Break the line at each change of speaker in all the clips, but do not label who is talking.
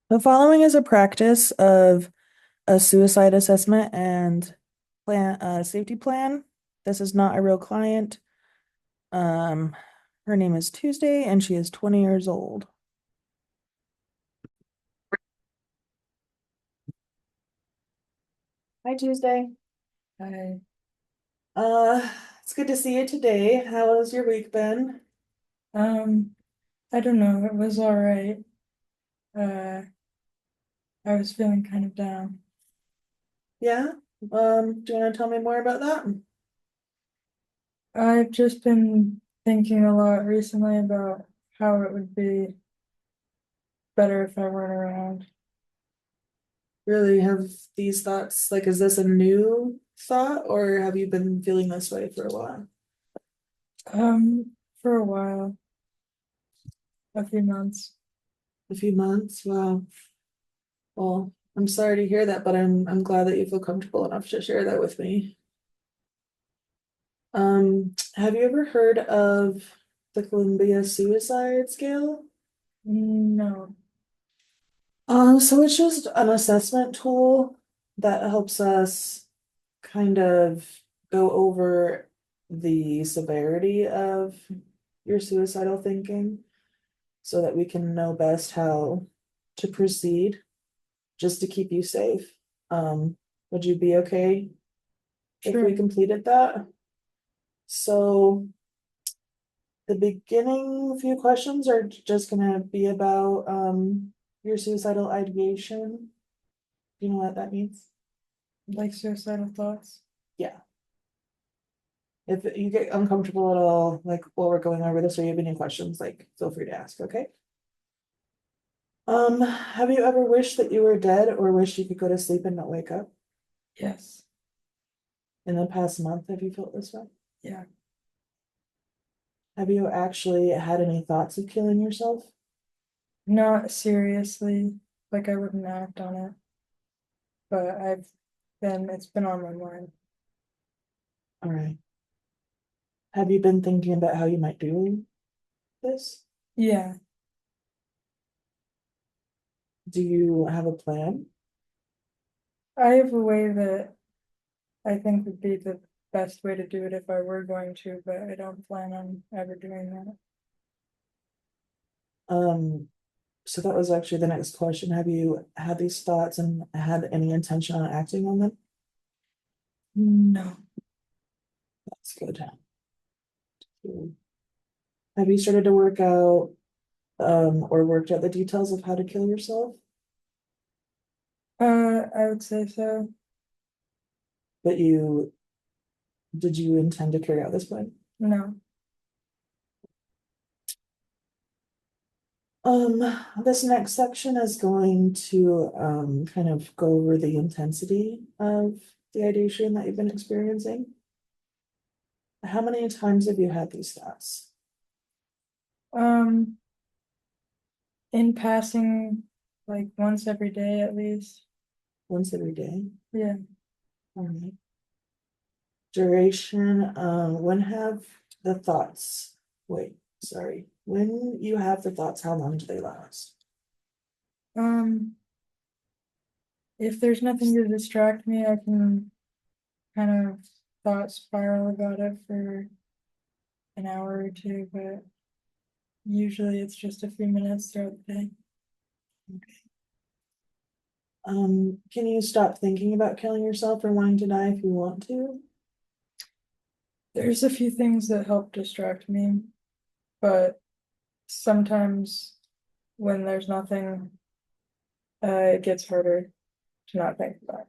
The following is a practice of a suicide assessment and safety plan. This is not a real client. Um, Her name is Tuesday and she is 20 years old. Hi, Tuesday.
I
Uh, it's good to see you today. How has your week been?
um I don't know, it was all right. Uh I was feeling kind of down.
Yeah. Do you want to tell me more about that?
I've just been thinking a lot recently about how it would be better if I weren't around.
Really have these thoughts, like, is this a new thought or have you been feeling this way for a while?
For a while, a few months.
A few months? Wow. Well, I'm sorry to hear that, but I'm glad that you feel comfortable enough to share that with me. Have you ever heard of the Columbia Suicide Scale?
No.
So it's just an assessment tool that helps us kind of go over the severity of your suicidal thinking so that we can know best how to proceed just to keep you safe. Would you be okay if we
Sure.
completed that? So the beginning few questions are just gonna be about your suicidal ideation. Do you know what that means?
Like suicidal thoughts?
Yeah. If you get uncomfortable at all, like while we're going over this, or you have any questions, like feel free to ask, okay? Have you ever wished that you were dead or wished you could go to sleep and not wake up?
Yes.
In the past month, have you felt this way?
Yeah.
Have you actually had any thoughts of killing yourself?
Not seriously, like I wouldn't act on it, but it's been on my mind.
All right. Have you been thinking about how you might do this?
Yeah.
Do you have a plan?
I have a way that I think would be the best way to do it if I were going to, but I don't plan on ever doing that.
Um, so that was actually the next question. Have you had these thoughts and had any intention on acting on them?
No.
That's good. Have you started to work out or worked out the details of how to kill yourself?
I would say so.
But you did you intend to carry out this plan?
No.
Um, this next section is going to kind of go over the intensity of the ideation that you've been experiencing. How many times have you had these thoughts?
Um, in passing, like once every day at least.
Once every day?
Yeah.
All right. Duration, when have the thoughts, wait, sorry. When you have the thoughts, how long do they last?
Um, if there's nothing to distract me, I can kind of thought spiral about it for an hour or two, but usually it's just a few minutes throughout the day.
Can you stop thinking about killing yourself or wanting to die if you want to?
There's a few things that help distract me, but sometimes when there's nothing, it gets harder to not think about.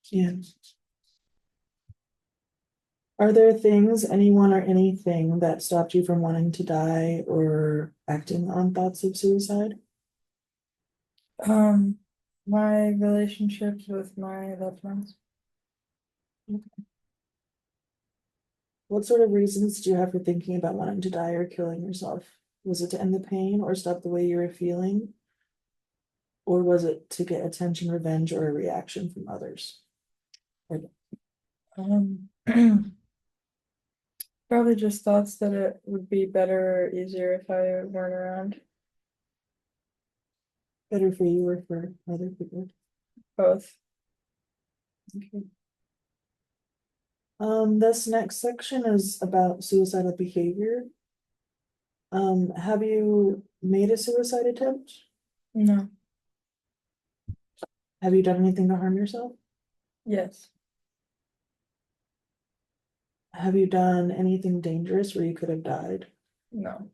Yeah. Are there things, anyone or anything that stopped you from wanting to die or acting on thoughts of suicide?
Um, my relationships with my loved ones.
What sort of reasons do you have for thinking about wanting to die or killing yourself? Was it to end the pain or stop the way you were feeling? Or was it to get attention, revenge, or a reaction from others? Or
Um, probably just thoughts that it would be better or easier if I weren't around.
Better for you or for other people?
Both.
Okay. This next section is about suicidal behavior. Have you made a suicide attempt?
No.
Have you done anything to harm yourself?
Yes.
Have you done anything dangerous where you could have died?
No.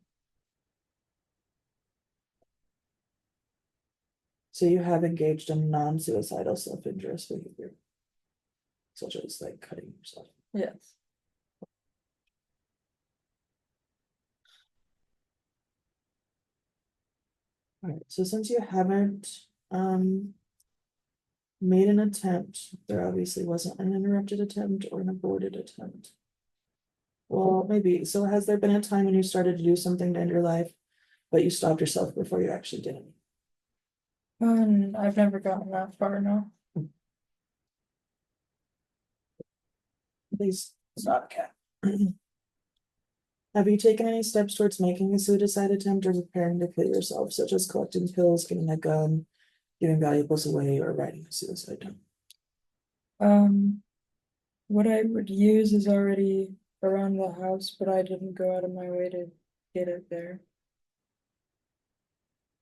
So you have engaged in non-suicidal self-injurious behavior, such as like cutting yourself.
Yes.
All right, so since you haven't made an attempt, there obviously wasn't an interrupted attempt or an aborted attempt. Well, maybe. So has there been a time when you started to do something to end your life, but you stopped yourself before you actually did it?
I've never gotten that far, no.
Please stop, cat. Have you taken any steps towards making a suicide attempt or preparing to kill yourself, such as collecting pills, getting a gun, giving valuables away, or writing a suicide note?
Um, what I would use is already around the house, but I didn't go out of my way to get it there.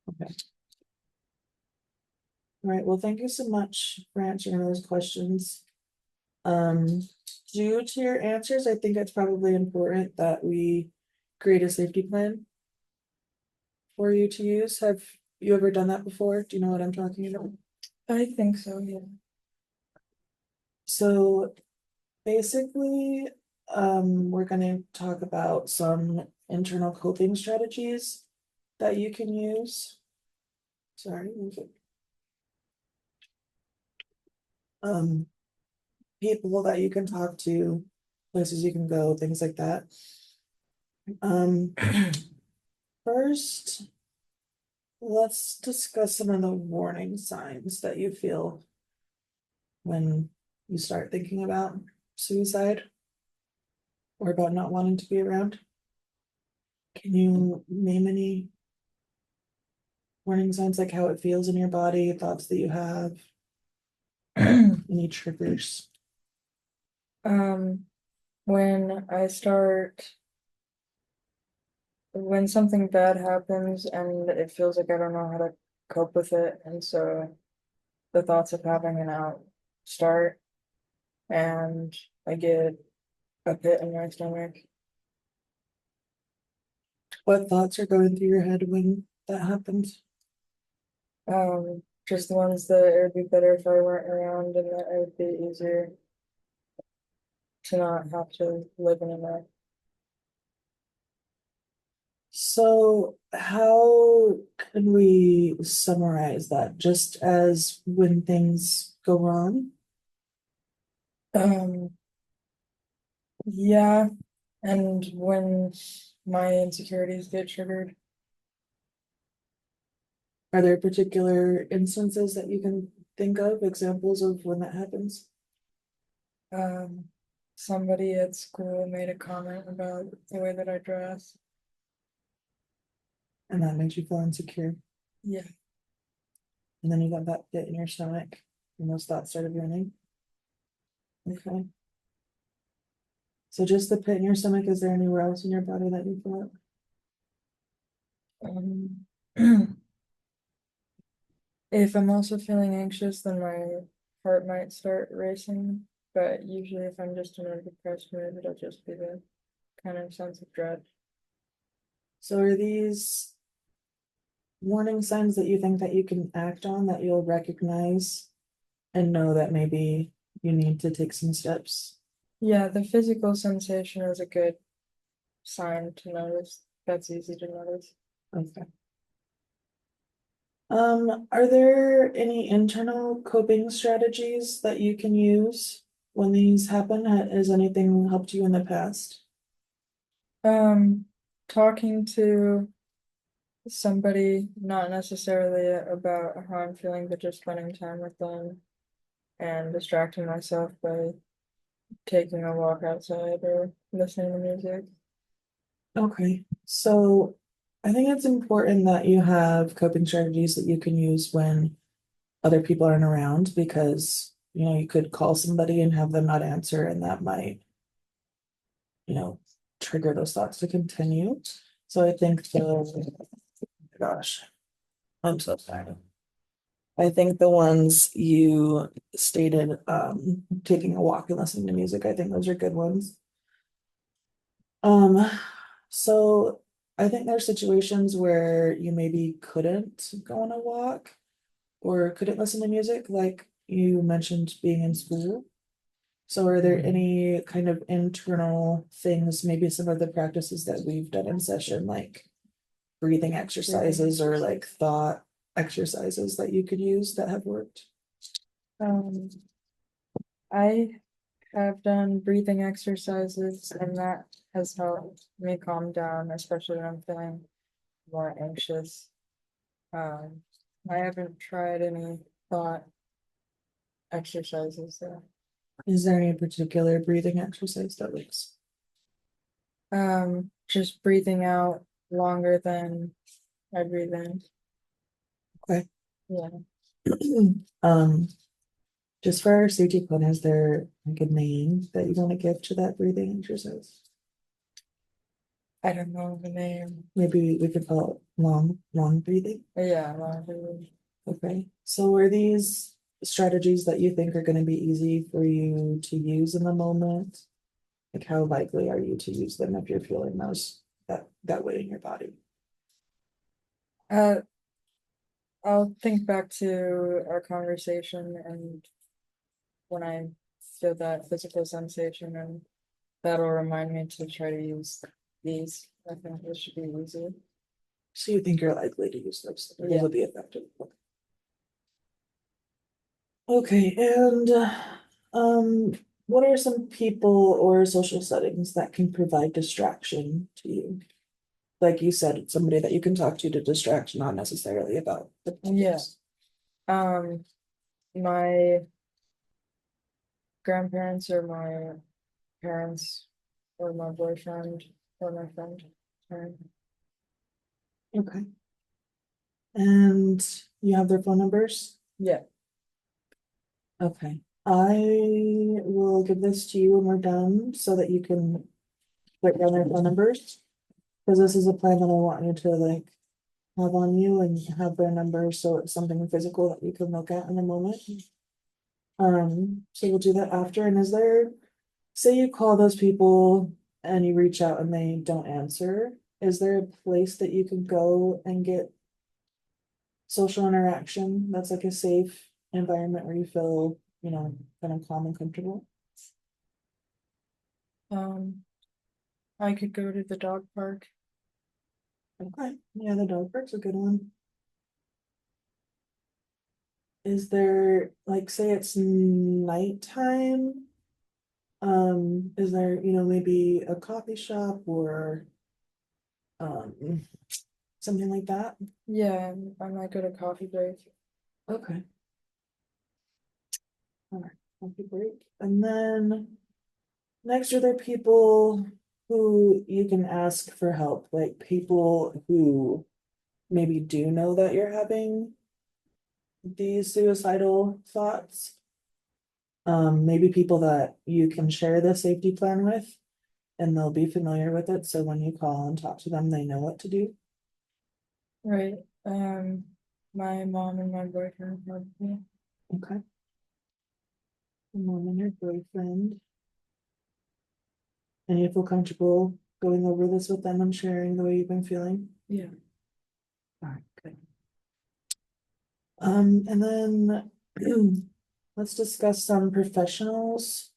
Okay. All right, well, thank you so much for answering those questions. Um, due to your answers, I think it's probably important that we create a safety plan for you to use. Have you ever done that before? Do you know what I'm talking about?
I think so, yeah.
So basically, we're gonna talk about some internal coping strategies that you can use. Sorry. Um, people that you can talk to, places you can go, things like that. Um, first, let's discuss some of the warning signs that you feel when you start thinking about suicide or about not wanting to be around. Can you name any warning signs, like how it feels in your body, thoughts that you have, any triggers?
Um, when I start, when something bad happens and it feels like I don't know how to cope with it, and so the thoughts of having an out start, and I get a pit in my stomach.
What thoughts are going through your head when that happens?
Just the ones that it would be better if I weren't around and that it would be easier to not have to live in a mess.
So, how can we summarize that? Just as when things go wrong?
Um, yeah, and when my insecurities get triggered,
Are there particular instances that you can think of, examples of when that happens?
um, somebody at school made a comment about the way that I dress.
And that makes you feel insecure.
Yeah,
And then you got that pit in your stomach, and those thoughts started running. Okay. So just the pit in your stomach, is there anywhere else in your body that you feel it?
um, if I'm also feeling anxious, then my heart might start racing. But usually, if I'm just in a depressed mood, it'll just be the kind of sense of dread.
So are these warning signs that you think that you can act on, that you'll recognize and know that maybe you need to take some steps?
Yeah, the physical sensation is a good sign to notice. That's easy to notice.
Okay. Are there any internal coping strategies that you can use when these happen? Has anything helped you in the past?
Um, Talking to somebody, not necessarily about how I'm feeling, but just spending time with them and distracting myself by taking a walk outside or listening to music.
Okay, so I think it's important that you have coping strategies that you can use when other people aren't around because, you could call somebody and have them not answer, and that might, you know, trigger those thoughts to continue. So I think gosh, I'm so sorry. I think the ones you stated, taking a walk and listening to music, I think those are good ones. Um, so I think there's situations where you maybe couldn't go on a walk or couldn't listen to music, like you mentioned being in school. So are there any kind of internal things, maybe some of the practices that we've done in session, like breathing exercises or like thought exercises that you could use that have worked?
Um, I have done breathing exercises and that has helped me calm down, especially when I'm feeling more anxious. Um, I haven't tried any thought exercises though.
Is there any particular breathing exercise that works?
Just breathing out longer than I breathe in.
Okay.
Yeah,
Um, just for our safety plan, is there like a name that you want to give to that breathing exercise?
I don't know the name.
Maybe we could call it long breathing.
But yeah, long breathing.
Okay. So are these strategies that you think are going to be easy for you to use in the moment? Like how likely are you to use them if you're feeling that way in your body?
Uh, I'll think back to our conversation and when I feel that physical sensation and that'll remind me to try to use these. I think this should be easy.
So you think you're likely to use those? Those
Yeah.
will be effective. Okay, and what are some people or social settings that can provide distraction to you? Like you said, somebody that you can talk to distract, not necessarily about the
Yeah.
problems.
Um, my grandparents or my parents or my boyfriend or my friend. Sorry.
Okay. And you have their phone numbers?
Yeah.
Okay. I will give this to you when we're done so that you can write down their phone numbers. Because this is a plan that I want you to like have on you and have their numbers, so it's something physical that you can look at in a moment. So we'll do that after. And is there, say you call those people and you reach out and they don't answer, is there a place that you can go and get social interaction that's like a safe environment where you feel, kind of calm and comfortable?
Um, I could go to the dog park.
Okay, yeah, the dog park's a good one. Is there, like, say it's nighttime? Is there, maybe a coffee shop or um something like that?
Yeah, I might go to coffee break.
Okay. All right, coffee break. And then next, are there people who you can ask for help, like people who maybe do know that you're having these suicidal thoughts? Maybe people that you can share the safety plan with and they'll be familiar with it. So when you call and talk to them, they know what to do.
Right. Um, my mom and my boyfriend probably.
Okay. Your mom and your boyfriend. And you feel comfortable going over this with them and sharing the way you've been feeling?
Yeah.
All right, good. And then let's discuss some professionals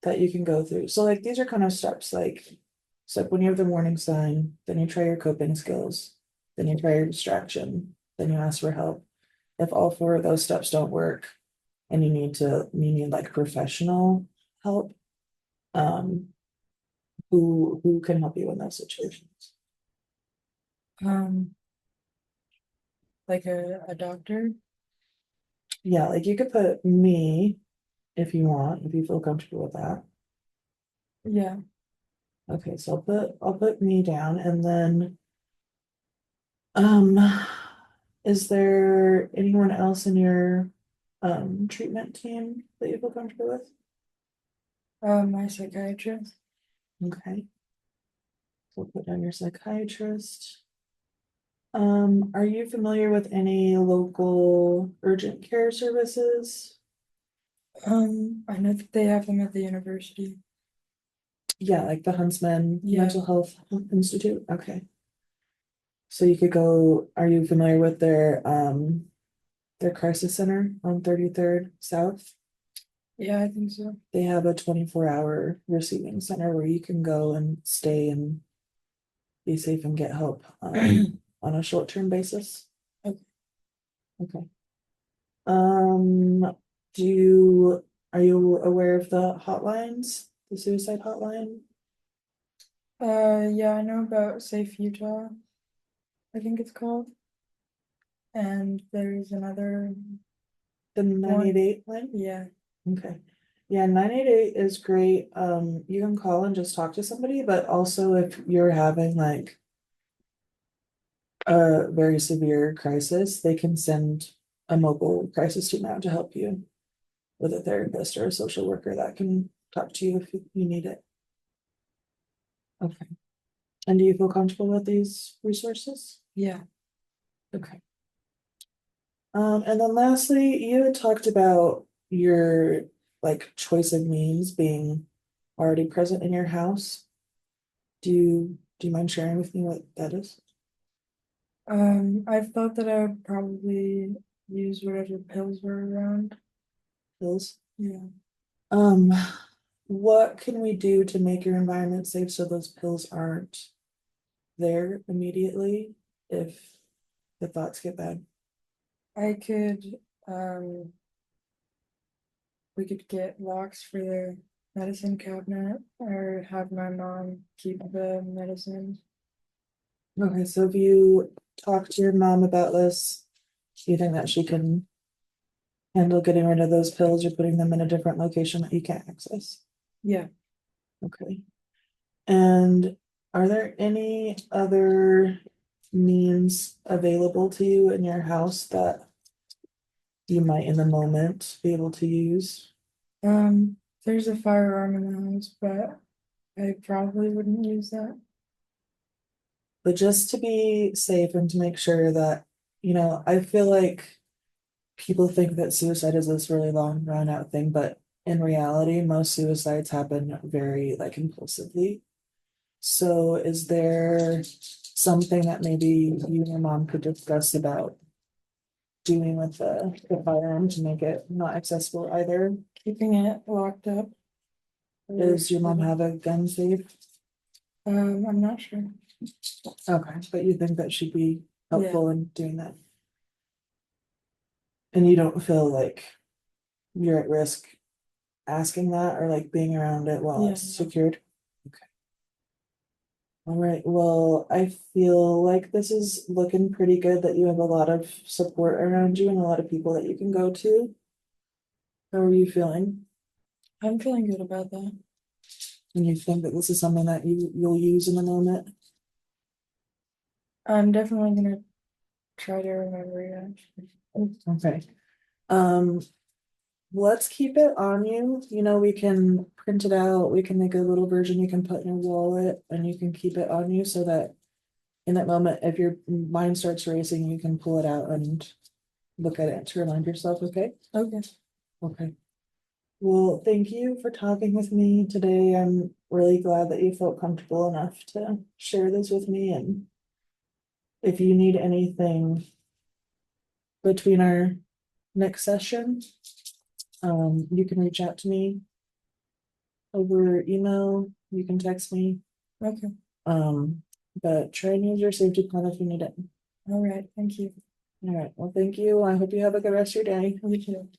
that you can go through. So like these are kind of steps like so when you have the warning sign, then you try your coping skills, then you try your distraction, then you ask for help. If all four of those steps don't work and you need like professional help, um, who can help you in those situations?
Um, like a doctor.
Yeah, like you could put me if you want, if you feel comfortable with that.
Yeah.
Okay, so I'll put me down and then Um, is there anyone else in your treatment team that you feel comfortable with?
My psychiatrist.
Okay, so we'll put down your psychiatrist. Are you familiar with any local urgent care services?
I know that they have them at the university.
Yeah, like the Huntsman
Yeah,
Mental Health Institute. Okay. So you could go, are you familiar with their crisis center on 33rd South?
yeah, I think so.
They have a 24-hour receiving center where you can go and stay and be safe and get help on a short-term basis.
Okay.
Okay. Um, are you aware of the hotlines, the suicide hotline?
Yeah, I know about Safe Utah, I think it's called. And there's another
The
one.
988 line?
Yeah,
Okay. Yeah, 988 is great. You can call and just talk to somebody, but also if you're having like a very severe crisis, they can send a mobile crisis team out to help you with a therapist or a social worker that can talk to you if you need it. Okay. And do you feel comfortable with these resources?
yeah.
Okay. And then lastly, you had talked about your like choice of means being already present in your house. Do you mind sharing with me what that is?
I've thought that I would probably use whatever pills were around.
Pills?
Yeah.
Um, what can we do to make your environment safe so those pills aren't there immediately if the thoughts get bad?
I could, um, we could get locks for the medicine cabinet or have my mom keep the medicine.
Okay, so if you talk to your mom about this, do you think that she can handle getting rid of those pills or putting them in a different location that you can't access?
Yeah.
Okay. And are there any other means available to you in your house that you might in the moment be able to use?
There's a firearm in the house, but I probably wouldn't use that.
But just to be safe and to make sure that, I feel like people think that suicide is this really long drawn out thing, but in reality, most suicides happen very like impulsively. So is there something that maybe you and your mom could discuss about doing with the firearm to make it not accessible either?
Keeping it locked up.
Does your mom have a gun safe?
I'm not sure.
Okay, but you think that should be
Yeah,
helpful in doing that? And you don't feel like you're at risk asking that or like being around it while
yeah,
it's
no.
secured? Okay. All right, well, I feel like this is looking pretty good that you have a lot of support around you and a lot of people that you can go to. How are you feeling?
I'm feeling good about that.
And you think that this is something that you'll use in the moment?
I'm definitely gonna try to remember it.
Okay. Um, let's keep it on you. We can print it out. We can make a little version you can put in your wallet and you can keep it on you so that in that moment, if your mind starts racing, you can pull it out and look at it to remind yourself, okay?
Okay.
Okay. Well, thank you for talking with me today. I'm really glad that you felt comfortable enough to share this with me. And if you need anything between our next session, you can reach out to me over email. You can text me.
Okay.
Um, but try and use your safety plan if you need it.
All right. Thank you.
All right. Well, thank you. I hope you have a good rest of your day.
You too.